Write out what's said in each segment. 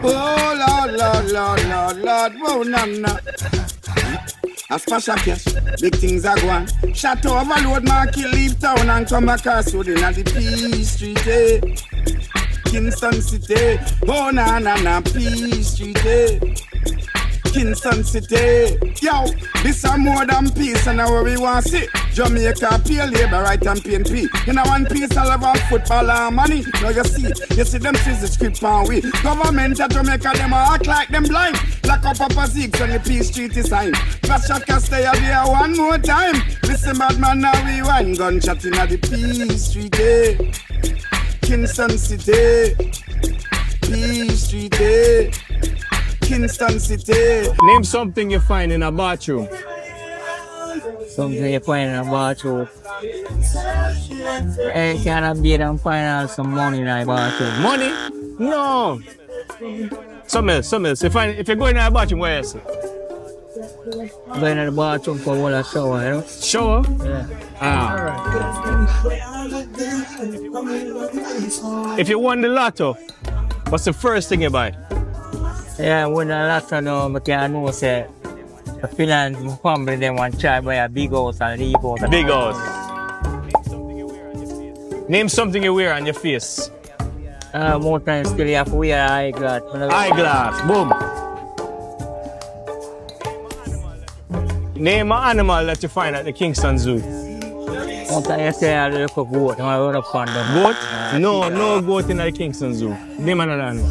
Oh, Lord, Lord, Lord, Lord, Lord, whoa, nana. A splash of cash, big things are going. Shut overload, market, leave town and come across road in the Peace Street, eh? Kingston City, oh na na na, Peace Street, eh? Kingston City, yo, this are more than peace and now we want to see. Jamaica, pay labor, right and PNP. In a one piece, I love football and money. Now you see them choose the script and we. Government of Jamaica, them act like them blind. Lock up Papa Six on the Peace Street is sign. Flash shot can stay up here one more time. Listen, bad man, now we one gunshot in the Peace Street, eh? Kingston City, Peace Street, eh? Kingston City. Name something you find in a bathroom. Something you find in a bathroom. Hey, can I be and find out some money in a bathroom? Money? No. Something else. If you go in a bathroom, where else? Going to the bathroom for all a shower, you know? Shower? Yeah. If you won the lotto, what's the first thing you buy? Yeah, when a lot of no, but I know say the finance family they want to try buy a big house and leave out. Big house. Name something you wear on your face. More times still you have to wear eyeglass. Eyeglass, boom. Name an animal that you find at the Kingston Zoo. Sometimes you say I look a goat, I run up on them. Goat? No goat in the Kingston Zoo. Name another animal.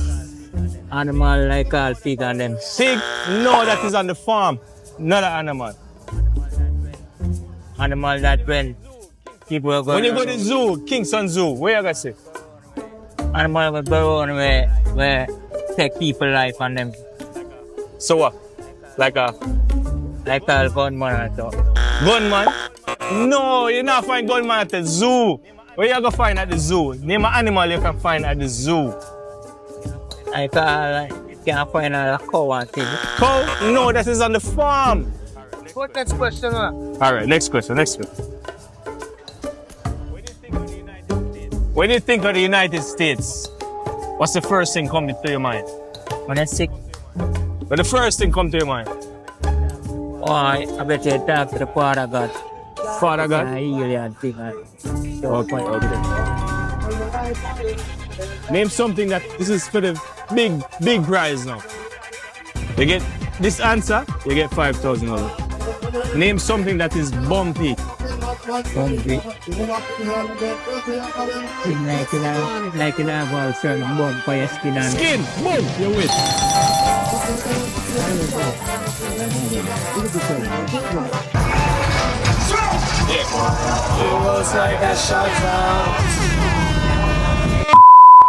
Animal like all pig and them. Pig? No, that is on the farm. Not an animal. Animal that when people are going. When you go to the zoo, Kingston Zoo, where you gonna say? Animal will go on where take people life on them. So what? Like a gunman and stuff. gunman? No, you not find gunman at the zoo. Where you gonna find at the zoo? Name an animal you can find at the zoo. I can't find a cow and thing. Cow? No, that is on the farm. What next question? Alright, next question. When you think of the United States, what's the first thing coming to your mind? When I'm sick, But the first thing come to your mind? oh, I bet you talk to the Father God. Father God? I heal you and thing. Okay. Name something that this is for the big prize now. You get this answer, you get $5,000. Name something that is bumpy. Bumpy. Like you have a certain bump for your skin and Skin, boom, you win.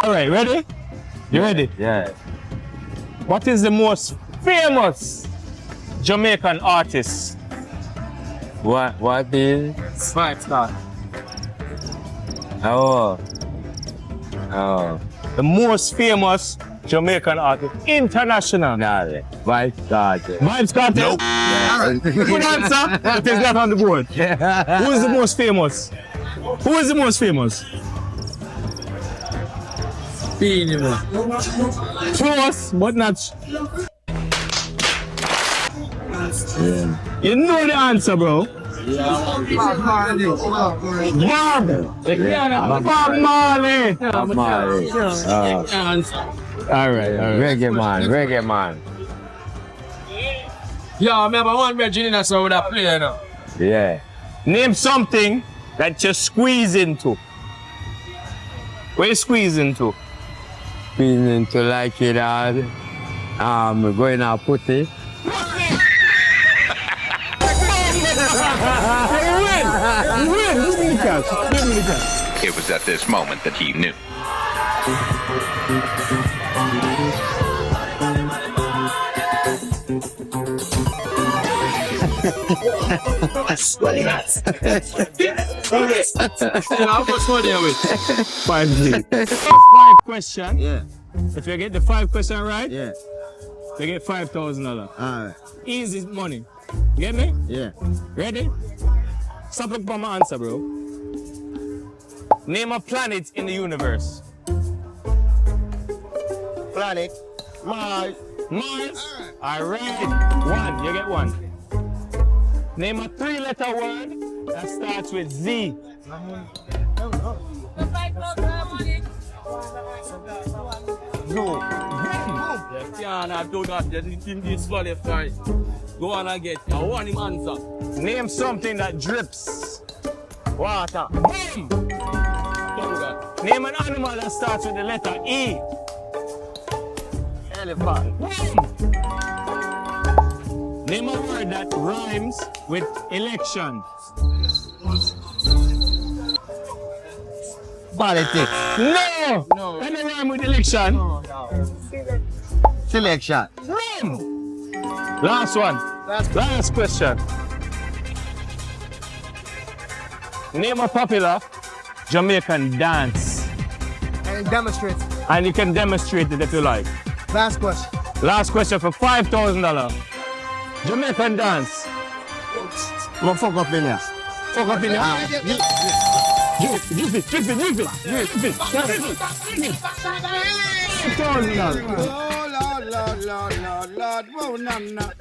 All right, ready? You ready? Yeah. What is the most famous Jamaican artist? What is? 5 star. Oh. The most famous Jamaican artist, international. Nada. Vai started. Vibes Cartel? Nope. Good answer. It is not on the board. Who is the most famous? Close, but not. You know the answer, bro. Bob Marley. All right. Reggae man. Yeah, I remember one Virginia so with that player now. Yeah. Name something that you squeeze into. Where you squeeze into? Feeling to like it hard. Going out putty. You win. Give me the cash. It was at this moment that he knew. How much money are we? 5 questions. Yeah. If you get the 5 questions right, Yeah. you get $5,000. Alright. Easy money. Get me? Yeah. Ready? Stop looking for my answer, bro. Name a planet in the universe. Planet. Mars. Alright. One. You get one. Name a 3-letter word that starts with Z. No. You can't do that. You didn't disqualify. Go on and get your one answer. Name something that drips water. Name an animal that starts with the letter E. Elephant. Name a word that rhymes with election. Politics. No! Can it rhyme with election? Selection. Last one. Last question. Name a popular Jamaican dance. And demonstrate. And you can demonstrate it if you like. Last question. Last question for $5,000. Jamaican dance. Well, fuck up in here. Fuck up in your Give it. Oh, Lord, whoa, nah.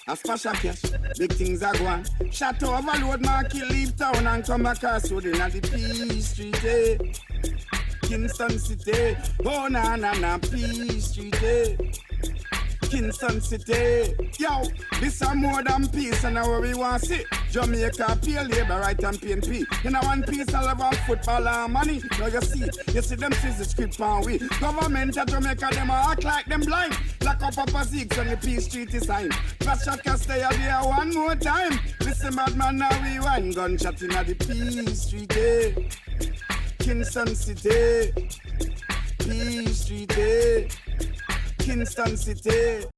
A splash of cash, big things are going. Chateau overload, market, leave town and come across road in the P Street, eh? Kingston City, oh, nah, P Street, eh? Kingston City, yo, this are more than peace and now we want to see Jamaica pay labor right and PNP. You know one piece I love of football and money. Now you see them see the script on we. Government of Jamaica them act like them blind. Lock up Papa Zeeks on the Peace Street is sign. Flash shot can stay here one more time. Listen bad man now we one gunshot in the Peace Street, eh? Kingston City, Peace Street, eh? Kingston City.